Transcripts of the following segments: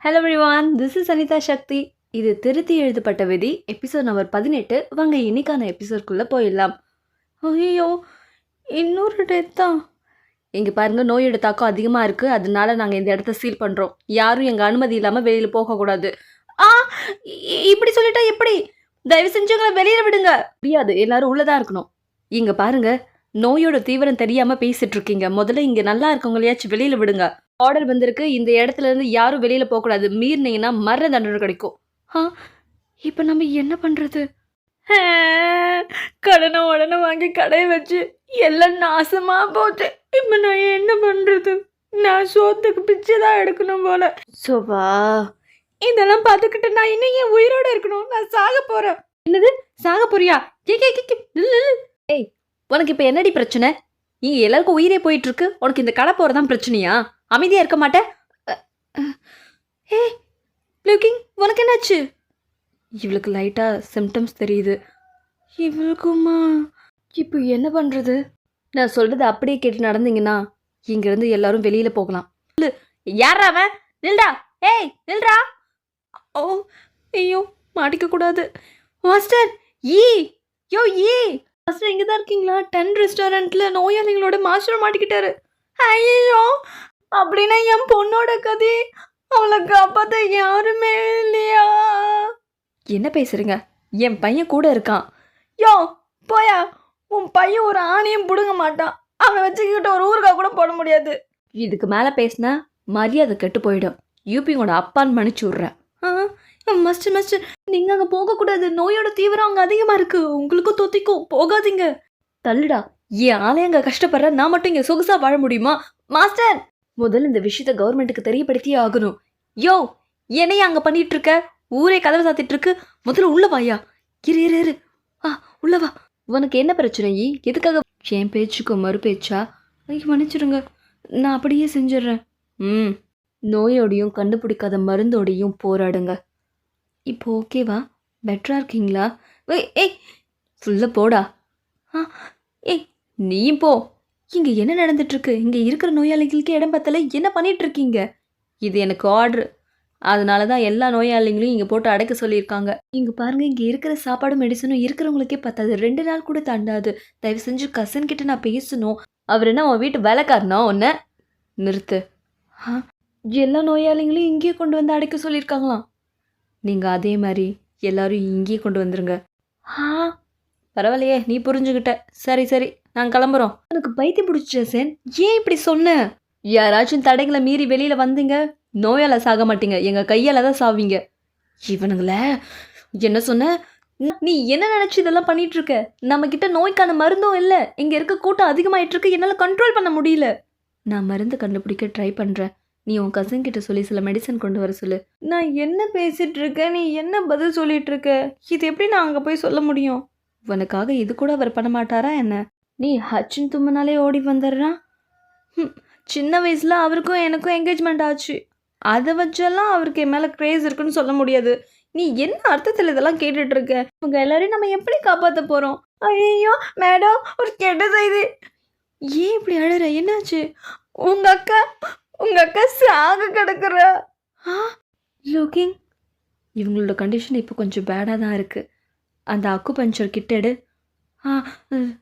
Hello everyone, this is Anitha Sakthi. இது திருத்தி எழுதப்பட்ட விதி எபிசோட் நம்பர் 18. வாங்க இன்னைக்கான எபிசோட்குள்ளே போயிடலாம். ஐயோ, இன்னொரு டெத் தான். இங்கே பாருங்கள், நோயோட தாக்கம் அதிகமாக இருக்குது. அதனால நாங்கள் இந்த இடத்த சீல் பண்ணுறோம். யாரும் எங்கள் அனுமதி இல்லாமல் வெளியில் போகக்கூடாது. ஆ, இப்படி சொல்லிட்டா எப்படி? தயவு செஞ்சு எங்களை வெளியில் விடுங்க. முடியாது, எல்லாரும் உள்ளதாக இருக்கணும். இங்கே பாருங்கள், நோயோட தீவிரம் தெரியாமல் பேசிகிட்டு இருக்கீங்க. முதல்ல இங்கே நல்லா இருக்கவங்களையாச்சும் வெளியில் விடுங்க. ஆர்டர் வந்திருக்கு, இந்த இடத்துல இருந்து யாரும் வெளியில போகக்கூடாது. மீறினீங்கன்னா மரண தண்டனை கிடைக்கும். இப்போ நம்ம என்ன பண்றது? கடனை உடனே வாங்கி கடையை வச்சு எல்லாம் நாசமா போச்சு. இப்போ நான் என்ன பண்றது? நான் சோத்துக்கு பிச்சை தான் எடுக்கணும் போல. சோபா, இதெல்லாம் பார்த்துக்கிட்டு நான் இன்னும் என் உயிரோட இருக்கணும். நான் சாக போறேன். என்னது, சாக போறியா? ஏய், உனக்கு இப்போ என்னடி பிரச்சனை? இங்க எல்லாருக்கும் உயிரே போயிட்டு இருக்கு. உனக்கு இந்த கடை போறதான் பிரச்சனையா? அமைதியாக இருக்க மாட்டேன். ஏய் லுக்கிங், உனக்கு என்னாச்சு? இவளுக்கு லைட்டாக சிம்டம்ஸ் தெரியுது. இவளுக்குமா? இப்போ என்ன பண்ணுறது? நான் சொல்கிறது அப்படியே கேட்டு நடந்தீங்கன்னா இங்கேருந்து எல்லாரும் வெளியில் போகலாம். யாரா அவன்? நில்டா, ஏய் நில்டா. ஓ ஐயோ, மாட்டிக்கக்கூடாது. மாஸ்டர் ஈ, யோ ஈ மாஸ்டர், இங்கே தான் இருக்கீங்களா? 10 ரெஸ்டாரண்ட்டில் நோயாளிகளோட மாஸ்டர் மாட்டிக்கிட்டாரு. ஐயோ, அப்படின்னா என் பொண்ணோட கதை, அவளை காப்பாற்ற யாருமே இல்லையா? என்ன பேசுறீங்க? என் பையன் கூட இருக்கான். யோ போயா, உன் பையன் ஒரு ஆணியும் பிடுங்க மாட்டான். அவனை வச்சுக்கிட்டு ஒரு ஊருக்கா கூட போட முடியாது. இதுக்கு மேலே பேசினா மரியாதை கெட்டு போயிடும். யூபியோட அப்பான்னு மன்னிச்சு விட்றேன். மஸ்டர் மஸ்டர், நீங்கள் அங்கே போகக்கூடாது. நோயோட தீவிரம் அங்கே அதிகமாக இருக்குது. உங்களுக்கும் தொத்திக்கும், போகாதீங்க. தள்ளுடா, என் ஆளே அங்கே கஷ்டப்படுற, நான் மட்டும் இங்கே சொகுசாக வாழ முடியுமா? மாஸ்டர், முதல்ல இந்த விஷயத்த கவர்மெண்ட்டுக்கு தெரியப்படுத்தியே ஆகணும். யோ, என்னையா அங்கே பண்ணிட்டு இருக்க? ஊரே கதவை சாத்திட்டு இருக்கு. முதல்ல உள்ள வாயா. இரு இரு இரு, உள்ளவா. உனக்கு என்ன பிரச்சனை? எதுக்காக? என் பேச்சுக்கு மறு பேச்சா? மன்னிச்சிடுங்க, நான் அப்படியே செஞ்சிடுறேன். நோயோடையும் கண்டுபிடிக்காத மருந்தோடையும் போராடுங்க. இப்போ ஓகேவா? பெட்டரா இருக்கீங்களா? ஏய் ஃபுல்லாக போடா. ஏய் நீயும் போ. இங்கே என்ன நடந்துட்டுருக்கு? இங்கே இருக்கிற நோயாளிகளுக்கு இடம் பத்தலை. என்ன பண்ணிகிட்ருக்கீங்க? இது எனக்கு ஆர்டரு. அதனால தான் எல்லா நோயாளிகளையும் இங்கே போட்டு அடைக்க சொல்லியிருக்காங்க. இங்கே பாருங்கள், இங்கே இருக்கிற சாப்பாடு மெடிசனும் இருக்கிறவங்களுக்கே பத்தாது. 2 நாள் கூட தாண்டாது. தயவு செஞ்சு கசன் கிட்ட நான் பேசணும். அவர் என்ன உன் வீட்டு வேலைக்காரனா? ஒன்று நிறுத்து. எல்லா நோயாளிகளையும் இங்கேயே கொண்டு வந்து அடைக்க சொல்லியிருக்காங்களாம். நீங்கள் அதே மாதிரி எல்லாரும் இங்கேயே கொண்டு வந்துருங்க. பரவாயில்லையே, நீ புரிஞ்சுக்கிட்ட. சரி சரி, நாங்கள் கிளம்புறோம். எனக்கு பைத்தியம் பிடிச்ச சேன், ஏன் இப்படி சொன்ன? யாராச்சும் தடைகளை மீறி வெளியில் வந்தீங்க, நோயால் சாக மாட்டீங்க, எங்கள் கையால் தான் சாவீங்க. இவனுங்கள என்ன சொன்ன? நீ என்ன நினச்சி இதெல்லாம் பண்ணிகிட்ருக்க? நம்மக்கிட்ட நோய்க்கான மருந்தும் இல்லை. இங்கே இருக்க கூட்டம் அதிகமாகிட்டுருக்கு. என்னால் கண்ட்ரோல் பண்ண முடியல. நான் மருந்து கண்டுபிடிக்க ட்ரை பண்ணுறேன். நீ உன் கசின் கிட்ட சொல்லி சில மெடிசன் கொண்டு வர சொல்லு. நான் என்ன பேசிகிட்டு இருக்கேன்? நீ என்ன பதில் சொல்லிகிட்டு இருக்க? இது எப்படி நான் அங்கே போய் சொல்ல முடியும்? உனக்காக இது கூட அவர் பண்ண மாட்டாரா என்ன? நீ ஹச்சின் தும்மனாலே ஓடி வந்துடுறான். சின்ன வயசில் அவருக்கும் எனக்கும் என்கேஜ்மெண்ட் ஆச்சு. அதை வச்செல்லாம் அவருக்கு என் மேலே க்ரேஸ் இருக்குன்னு சொல்ல முடியாது. நீ என்ன அர்த்தத்தில் இதெல்லாம் கேட்டுட்ருக்க? இவங்க எல்லாரையும் நம்ம எப்படி காப்பாற்ற போகிறோம்? ஐயோ மேடம், ஒரு கெட்ட செய்தி. ஏன் இப்படி அழுற? என்னாச்சு? உங்கள் அக்கா சாக கிடக்குறா. லுக்கிங், இவங்களோட கண்டிஷன் இப்போ கொஞ்சம் பேடாக தான் இருக்குது. அந்த அக்கு பஞ்சர் கிட்ட எடு.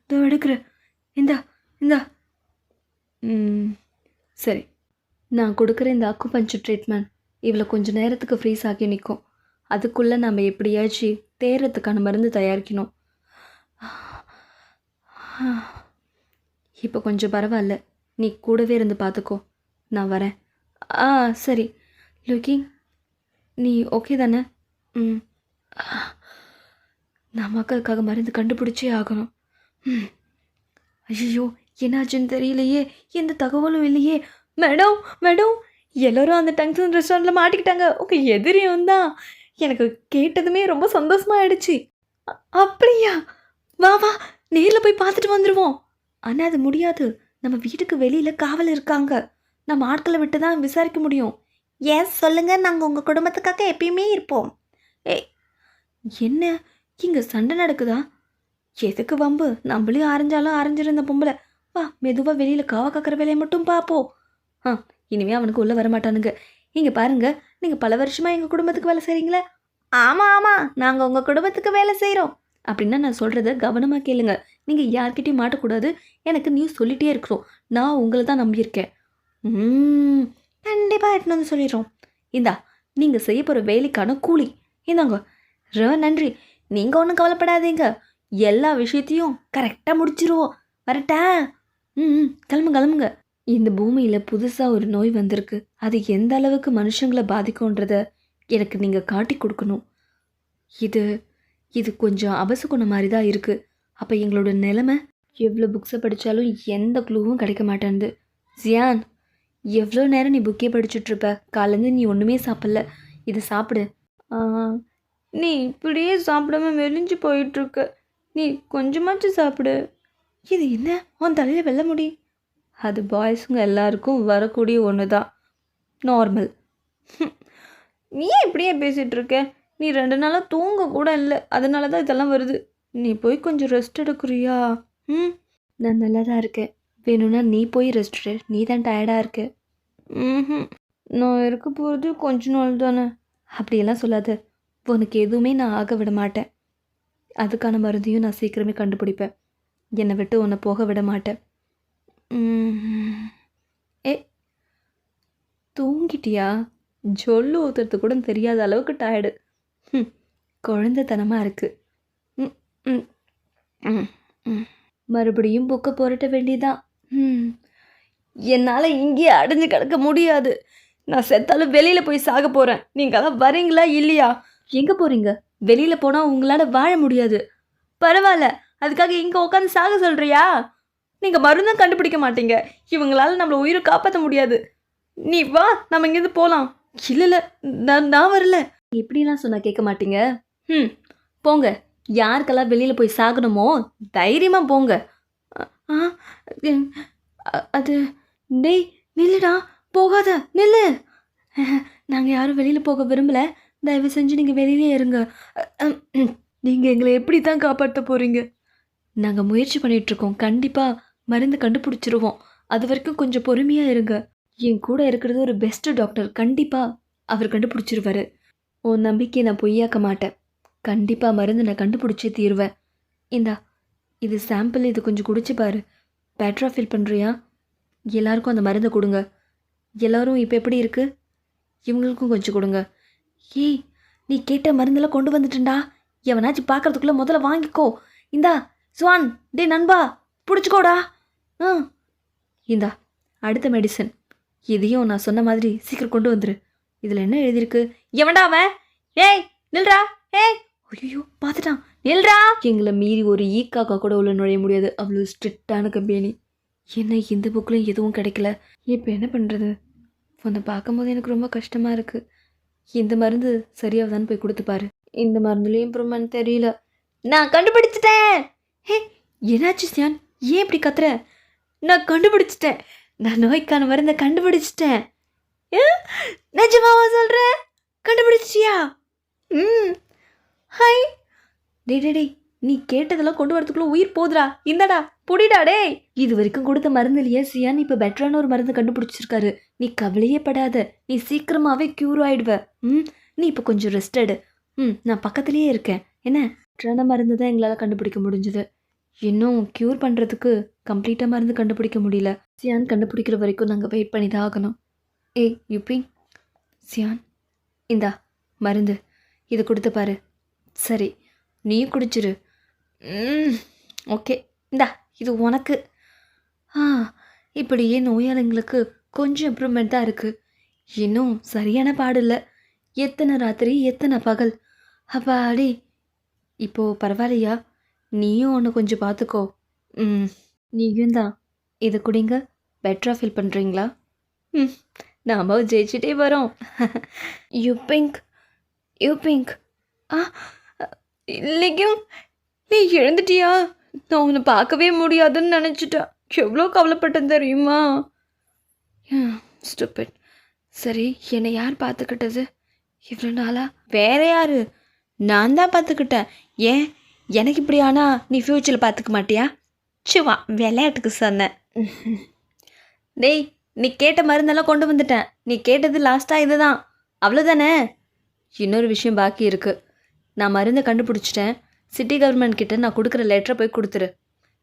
இதோ எடுக்கிறேன். இந்தா. சரி, நான் கொடுக்குற இந்த அக்கு பஞ்சர் ட்ரீட்மெண்ட் இவ்வளோ கொஞ்சம் நேரத்துக்கு ஃப்ரீஸ் ஆகி நிற்கும். அதுக்குள்ளே நம்ம எப்படியாச்சும் தேர்றதுக்கான மருந்து தயாரிக்கணும். இப்போ கொஞ்சம் பரவாயில்ல. நீ கூடவே இருந்து பார்த்துக்கோ. நான் வரேன். சரி. லுக்கிங், நீ ஓகே தானே? நான் மக்களுக்காக மருந்து கண்டுபிடிச்சே ஆகணும். ஐயோ, என்னாச்சுன்னு தெரியலையே. எந்த தகவலும் இல்லையே. மேடம், எல்லோரும் அந்த டங்ஷன் ரெஸ்டாரண்ட்டில் மாட்டிக்கிட்டாங்க. உங்கள் எதிரியும் தான். எனக்கு கேட்டதுமே ரொம்ப சந்தோஷமாயிடுச்சு. அப்படியா? வா நேரில் போய் பார்த்துட்டு வந்துடுவோம். ஆனால் அது முடியாது. நம்ம வீட்டுக்கு வெளியில் காவல் இருக்காங்க. நம்ம ஆட்களை விட்டு தான் விசாரிக்க முடியும். ஏன் சொல்லுங்கள், நாங்கள் உங்கள் குடும்பத்துக்காக எப்பயுமே இருப்போம். என்ன இங்கே சண்டை நடக்குதா? எதுக்கு வம்பு? நம்மளையும் அரைஞ்சிருந்த பொம்பளை. வா, மெதுவாக வெளியில் காவ காக்கிற வேலையை மட்டும் பார்ப்போம். இனிமேல் அவனுக்கு உள்ளே வரமாட்டானுங்க. இங்கே பாருங்கள், நீங்கள் பல வருஷமாக எங்கள் குடும்பத்துக்கு வேலை செய்கிறீங்களே. ஆமாம் ஆமாம், நாங்கள் உங்கள் குடும்பத்துக்கு வேலை செய்கிறோம் அப்படின்னா நான் சொல்கிறத கவனமாக கேளுங்க. நீங்கள் யார்கிட்டையும் மாட்டக்கூடாது. எனக்கு நியூஸ் சொல்லிகிட்டே இருக்கிறோம். நான் உங்களை தான் நம்பியிருக்கேன். கண்டிப்பாக எடுத்துன்னு வந்து சொல்லிடுறோம். இந்தா நீங்கள் செய்ய போகிற வேலைக்கான கூலி இந்தாங்க. ரொம்ப நன்றி. நீங்கள் ஒன்றும் கவலைப்படாதீங்க, எல்லா விஷயத்தையும் கரெக்டாக முடிச்சிருவோம். வரட்டா? கிளம்புங்க. இந்த பூமியில் புதுசாக ஒரு நோய் வந்திருக்கு. அது எந்த அளவுக்கு மனுஷங்களை பாதிக்கும்ன்றத எனக்கு நீங்கள் காட்டி கொடுக்கணும். இது கொஞ்சம் அபசகுணம் மாதிரி தான் இருக்குது. அப்போ எங்களோட நிலைமை, எவ்வளோ புக்ஸை படித்தாலும் எந்த க்ளூவும் கிடைக்க மாட்டேன்து. ஜியான், எவ்வளோ நேரம் நீ புக்கே படிச்சுட்ருப்ப? காலேருந்து நீ ஒன்றுமே சாப்பிடல. இதை சாப்பிடு. நீ இப்படியே சாப்பிடாம மெலிஞ்சு போயிட்டுருக்க. நீ கொஞ்சமாச்சும் சாப்பிடு. இது என்ன உன் தலையில் வெல்ல முடி? அது பாய்ஸுங்க எல்லாருக்கும் வரக்கூடிய ஒன்று தான், நார்மல். நீ இப்படியே பேசிகிட்ருக்க? நீ 2 நாளாக தூங்க கூட இல்லை, அதனால தான் இதெல்லாம் வருது. நீ போய் கொஞ்சம் ரெஸ்ட் எடுக்கிறியா? நான் நல்லா தான் இருக்கேன். வேணும்னா நீ போய் ரெஸ்ட் எடு. நீ தான் டயர்டாக இருக்க. நான் இருக்க போகிறது கொஞ்ச நாள் தானே. அப்படியெல்லாம் சொல்லாத. உனக்கு எதுவுமே நான் ஆக விட மாட்டேன். அதுக்கான மருந்தையும் நான் சீக்கிரமே கண்டுபிடிப்பேன். என்னை விட்டு உன்னை போக விட மாட்டேன். ஏ, தூங்கிட்டியா? ஜொல்லு ஊற்றுறது கூட தெரியாத அளவுக்கு டயர்டு. குழந்தைத்தனமாக இருக்குது. மறுபடியும் புக்கை புரட்ட வேண்டியதான். என்னால் இங்கேயே அடைஞ்சு கிடக்க முடியாது. நான் செத்தாலும் வெளியில் போய் சாக போகிறேன். நீங்களாம் வரீங்களா இல்லையா? எங்கே போகிறீங்க? வெளியில் போனால் உங்களால் வாழ முடியாது. பரவாயில்ல, அதுக்காக இங்கே உட்காந்து சாக சொல்கிறியா? நீங்கள் மருந்தும் கண்டுபிடிக்க மாட்டீங்க. இவங்களால நம்மளை உயிரை காப்பாற்ற முடியாது. நீ வா, நம்ம இங்கேருந்து போகலாம். இல்லை, நான் வரல. இப்படிலாம் சொன்னால் கேட்க மாட்டீங்க. போங்க. யாருக்கெல்லாம் வெளியில் போய் சாகணுமோ தைரியமாக போங்க. அது டேய் நில்லுடா, போகாத, நில்லு. நாங்கள் யாரும் வெளியில் போக விரும்பலை. தயவு செஞ்சு நீங்கள் வெளியிலே இருங்க. நீங்கள் எங்களை எப்படி தான் காப்பாற்ற போகிறீங்க? நாங்கள் முயற்சி பண்ணிகிட்ருக்கோம். கண்டிப்பாக மருந்து கண்டுபிடிச்சிருவோம். அது வரைக்கும் கொஞ்சம் பொறுமையாக இருங்க. என் கூட இருக்கிறது ஒரு பெஸ்ட்டு டாக்டர். கண்டிப்பாக அவர் கண்டுபிடிச்சிருவார். உன் நம்பிக்கையை நான் பொய்யாக்க மாட்டேன். கண்டிப்பாக மருந்து நான் கண்டுபிடிச்சே தீருவேன். இந்தா, இது சாம்பிள். இது கொஞ்சம் குடிச்சு பாரு. பெட்டராக ஃபீல் பண்ணுறியா? எல்லாருக்கும் அந்த மருந்தை கொடுங்க. எல்லோரும் இப்போ எப்படி இருக்குது? இவங்களுக்கும் கொஞ்சம் கொடுங்க. ஏய், நீ கேட்ட மருந்தெல்லாம் கொண்டு வந்துட்டேன்டா. எவனாச்சும் பார்க்குறதுக்குள்ளே முதல்ல வாங்கிக்கோ. இந்தா சுவான், டே நண்பா, பிடிச்சிக்கோடா. இந்தா அடுத்த மெடிசன். இதையும் நான் சொன்ன மாதிரி சீக்கிரம் கொண்டு வந்துரு. இதில் என்ன எழுதியிருக்கு? எவன்டா அவன்? ஏய் நில்றா. ஏய், ஐயோ பார்த்துட்டான். நில்றா. எங்களை மீறி ஒரு ஈக்காக்கா கூட உள்ள நுழைய முடியாது. அவ்வளோ ஸ்ட்ரிக்டான கம்பெனி. என்ன இந்த புக்கில் எதுவும் கிடைக்கல. இப்போ என்ன பண்ணுறது? உன்னை பார்க்கும்போது எனக்கு ரொம்ப கஷ்டமாக இருக்குது. இந்த மருந்து சரியாகதான்னு போய் கொடுத்துப்பாரு. இந்த மருந்துலேயும் இம்ப்ரூவ்மெண்ட் தெரியல. நான் கண்டுபிடிச்சிட்டேன். ஹே, என்னாச்சு சியான்? ஏன் இப்படி கத்துற? நான் கண்டுபிடிச்சிட்டேன். நான் நோய்க்கான மருந்தை கண்டுபிடிச்சிட்டேன். நிஜமாவா சொல்கிறேன்? கண்டுபிடிச்சியா? ஹாய். டே, நீ கேட்டதெல்லாம் கொண்டு வரதுக்குள்ளே உயிர் போதுடா. இந்தடா புடிடா. டே, இது வரைக்கும் கொடுத்த மருந்துலையே சியான் இப்போ பெட்டரான ஒரு மருந்து கண்டுபிடிச்சிருக்காரு. நீ கவலையே படாத. நீ சீக்கிரமாகவே க்யூர் ஆகிடுவ. நீ இப்போ கொஞ்சம் ரெஸ்ட் எடு. நான் பக்கத்துலேயே இருக்கேன். என்ன, பெட்டரான மருந்து தான் எங்களால் கண்டுபிடிக்க முடிஞ்சுது. இன்னும் க்யூர் பண்ணுறதுக்கு கம்ப்ளீட்டாக மருந்து கண்டுபிடிக்க முடியல. சியான் கண்டுபிடிக்கிற வரைக்கும் நாங்கள் வெயிட் பண்ணி தான் ஆகணும். ஏய் யுப்பி, சியான் இந்தா மருந்து. இதை கொடுத்து பாரு. சரி, நீயும் குடிச்சிரு. ஓகே, இந்தா இது உனக்கு. இப்படியே நோயாளிங்களுக்கு கொஞ்சம் இம்ப்ரூவ்மெண்ட் தான் இருக்குது. இன்னும் சரியான பாடில்லை. எத்தனை ராத்திரி எத்தனை பகல். அப்பாடி, இப்போது பரவாயில்லையா? நீயும் ஒன்று கொஞ்சம் பார்த்துக்கோ. நீயும் தான். இதை குடிங்க. பெட்டராக ஃபீல் பண்ணுறீங்களா? நாம் ஜெயிச்சிட்டே வரோம். You pink. இல்லைக்கும் நீ எழுந்துட்டியா? நான் உன்னை பார்க்கவே முடியாதுன்னு நினச்சிட்டேன். எவ்வளோ கவலைப்பட்டேன் தெரியுமா? ஸ்டூபிட். சரி, என்னை யார் பார்த்துக்கிட்டது இவ்வளோ நாளா? வேற யார்? நான் தான் பார்த்துக்கிட்டேன். ஏன் எனக்கு இப்படி ஆனால் நீ ஃப்யூச்சரில் பார்த்துக்க மாட்டியா? சுவா, விளையாட்டுக்கு சொன்னேன். டேய், நீ கேட்ட மருந்தெல்லாம் கொண்டு வந்துட்டேன். நீ கேட்டது லாஸ்ட்டாக இது தான். அவ்வளோதானே? இன்னொரு விஷயம் பாக்கி இருக்கு. நான் மருந்தை கண்டுபிடிச்சிட்டேன். சிட்டி கவர்மெண்ட் கிட்ட நான் கொடுக்குற லெட்டரை போய் கொடுத்துரு.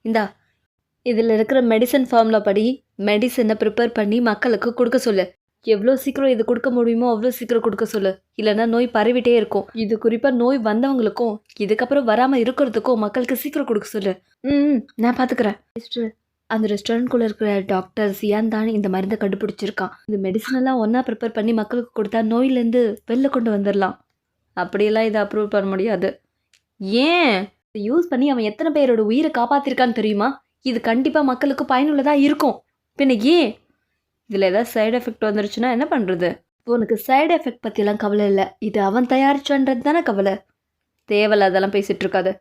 இந்தா, இதில் இருக்கிற மெடிசன் ஃபார்முலா படி மெடிசனை ப்ரிப்பேர் பண்ணி மக்களுக்கு கொடுக்க சொல்லு. எவ்வளோ சீக்கிரம் இது கொடுக்க முடியுமோ அவ்வளோ சீக்கிரம் கொடுக்க சொல்லு. இல்லைன்னா நோய் பரவிட்டே இருக்கும். இது குறிப்பாக நோய் வந்தவங்களுக்கும் இதுக்கப்புறம் வராமல் இருக்கிறதுக்கும் மக்களுக்கு சீக்கிரம் கொடுக்க சொல்லு. நான் பார்த்துக்கிறேன். அந்த ரெஸ்டாரண்ட்குள்ளே இருக்கிற டாக்டர் சியான் தான் இந்த மருந்தை கண்டுபிடிச்சிருக்கான். இந்த மெடிசன் எல்லாம் ஒன்றா ப்ரிப்பேர் பண்ணி மக்களுக்கு கொடுத்தா நோயிலேருந்து வெளில கொண்டு வந்துடலாம். அப்படியெல்லாம் இதை அப்ரூவ் பண்ண முடியாது. ஏன்? இதை யூஸ் பண்ணி அவன் எத்தனை பேரோட உயிரை காப்பாற்றிருக்கான்னு தெரியுமா? இது கண்டிப்பாக மக்களுக்கு பயனுள்ளதாக இருக்கும். பின்ன ஏன்? இதில் ஏதாவது சைடு எஃபெக்ட் வந்துருச்சுன்னா என்ன பண்ணுறது? உனக்கு சைடு எஃபெக்ட் பற்றியெல்லாம் கவலை இல்லை. இது அவன் தயாரிச்சான்றது தானே கவலை. தேவையில்ல அதெல்லாம் பேசிகிட்டு இருக்காது.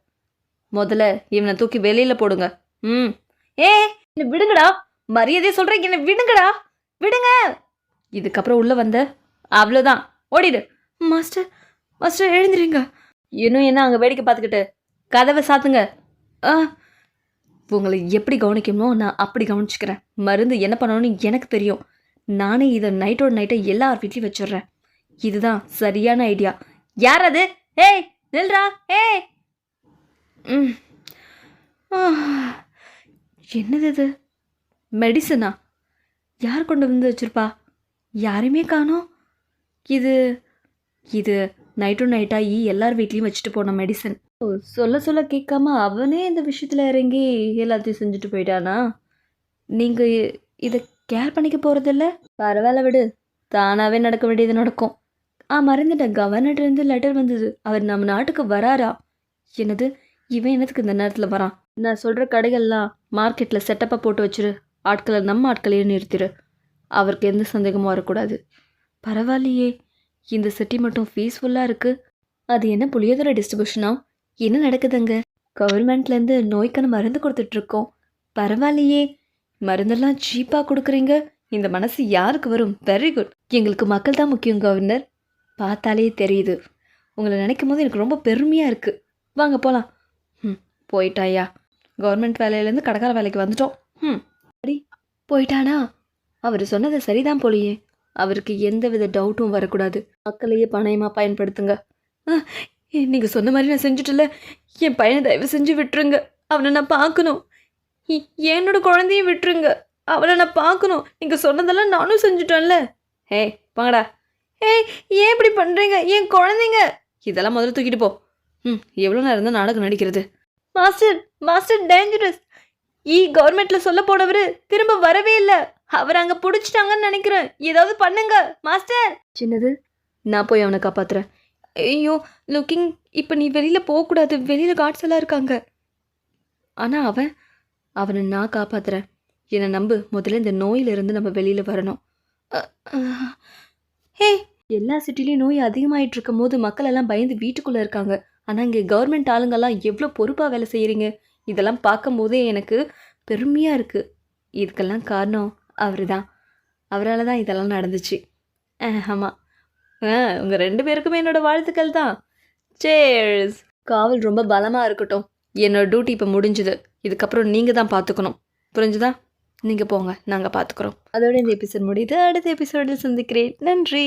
முதல்ல இவனை தூக்கி வெளியில் போடுங்க. என்ன விடுங்கடா. மரியாதையை சொல்கிறேன், என்ன விடுங்கடா, விடுங்க. இதுக்கப்புறம் உள்ளே வந்த அவ்வளோதான், ஓடிடு. மாஸ்டர் மாஸ்டர் எழுந்துறீங்க. இன்னும் என்ன அங்கே வேடிக்கை பார்த்துக்கிட்டு? கதவை சாத்துங்க. உங்களை எப்படி கவனிக்கணுமோ நான் அப்படி கவனிச்சுக்கிறேன். மருந்து என்ன பண்ணணும்னு எனக்கு தெரியும். நானே இதை நைட்டோட நைட்டை எல்லார் வீட்லையும் வச்சிடுறேன். இதுதான் சரியான ஐடியா. யார் அது? ஏய் நில்றா. ஏய் என்னது இது? மெடிசனா? யார் கொண்டு வந்து வச்சிருப்பா? யாரையுமே காணோம். இது இது நைட்டு நைட்டாகி எல்லார் வீட்லேயும் வச்சுட்டு போன மெடிசன். சொல்ல சொல்ல கேட்காம அவனே இந்த விஷயத்தில் இறங்கி எல்லாத்தையும் செஞ்சுட்டு போயிட்டானா? நீங்கள் இதை கேர் பண்ணிக்க போகிறதில்ல? பரவாயில்ல விடு, தானாகவே நடக்க வேண்டியது நடக்கும். மறந்துட்டேன், கவர்னர்லேருந்து லெட்டர் வந்தது. அவர் நம்ம நாட்டுக்கு வராரா? என்னது, இவன் என்னத்துக்கு இந்த நேரத்தில் வரான்? நான் சொல்கிற கடைகள்லாம் மார்க்கெட்டில் செட்டப்பாக போட்டு வச்சிரு. ஆட்களை நம்ம ஆட்களையே நிறுத்திடு. அவருக்கு எந்த சந்தேகமும் வரக்கூடாது. பரவாயில்லையே, இந்த சிட்டி மட்டும் பீஸ்ஃபுல்லாக இருக்குது. அது என்ன புளியோதரை டிஸ்ட்ரிபியூஷனா? என்ன நடக்குதுங்க? கவர்மெண்ட்லேருந்து நோய்க்கான மருந்து கொடுத்துட்ருக்கோம். பரவாயில்லையே, மருந்தெல்லாம் சீப்பாக கொடுக்குறீங்க. இந்த மனசு யாருக்கு வரும்? Very good. எங்களுக்கு மக்கள் தான் முக்கியம் கவர்னர். பார்த்தாலே தெரியுது. உங்களை நினைக்கும் போது எனக்கு ரொம்ப பெருமையாக இருக்குது. வாங்க போகலாம். போயிட்டாயா? கவர்மெண்ட் வேலையிலேருந்து கடைக்கார வேலைக்கு வந்துட்டோம். அப்படி போயிட்டானா? அவர் சொன்னது சரிதான் போலையே. அவருக்கு எந்த வித டவுட்டும் வரக்கூடாது. மக்களையே பணயமாக பயன்படுத்துங்க. நீங்கள் சொன்ன மாதிரி நான் செஞ்சுட்டல. என் பையனை தயவு செஞ்சு விட்டுருங்க. அவனை நான் பார்க்கணும். என்னோட குழந்தையும் விட்டுருங்க. அவனை நான் பார்க்கணும். நீங்கள் சொன்னதெல்லாம் நானும் செஞ்சுட்டேன்ல. வாங்கடா. ஏன் இப்படி பண்ணுறீங்க? என் குழந்தைங்க இதெல்லாம் முதல்ல தூக்கிட்டு போ. எவ்வளோ நேரம் தான் நாடகம் நடிக்கிறது? Master master dangerous. கவர்மெண்ட்டில் சொல்ல போனவர் திரும்ப வரவே இல்லை. அவர் அங்கே பிடிச்சிட்டாங்கன்னு நினைக்கிறேன். ஏதாவது பண்ணுங்க மாஸ்டர். சின்னது, நான் போய் அவனை காப்பாற்றுறேன். ஐயோ லுக்கிங், இப்போ நீ வெளியில் போகக்கூடாது. வெளியில் கார்ட்ஸ் எல்லாம் இருக்காங்க. ஆனால் அவனை நான் காப்பாற்றுறேன். என்னை நம்பு. முதல்ல இந்த நோயிலிருந்து நம்ம வெளியில் வரணும். எல்லா சிட்டிலையும் நோய் அதிகமாகிட்டு இருக்கும் போது மக்கள் எல்லாம் பயந்து வீட்டுக்குள்ளே இருக்காங்க. ஆனால் இங்கே கவர்மெண்ட் ஆளுங்கெல்லாம் எவ்வளோ பொறுப்பாக வேலை செய்கிறீங்க. இதெல்லாம் பார்க்கும்போதே எனக்கு பெருமையாக இருக்குது. இதுக்கெல்லாம் காரணம் அவர் தான். அவரால் தான் இதெல்லாம் நடந்துச்சு. ஆமாம், உங்கள் 2 பேருக்குமே என்னோடய வாழ்த்துக்கள் தான். சேர்ஸ். காவல் ரொம்ப பலமாக இருக்கட்டும். என்னோடய டியூட்டி இப்போ முடிஞ்சுது. இதுக்கப்புறம் நீங்கள் தான் பார்த்துக்கணும். புரிஞ்சுதா? நீங்கள் போங்க, நாங்கள் பார்த்துக்குறோம். அதோட இந்த எபிசோட் முடியுது. அடுத்த எபிசோடில் சந்திக்கிறேன். நன்றி.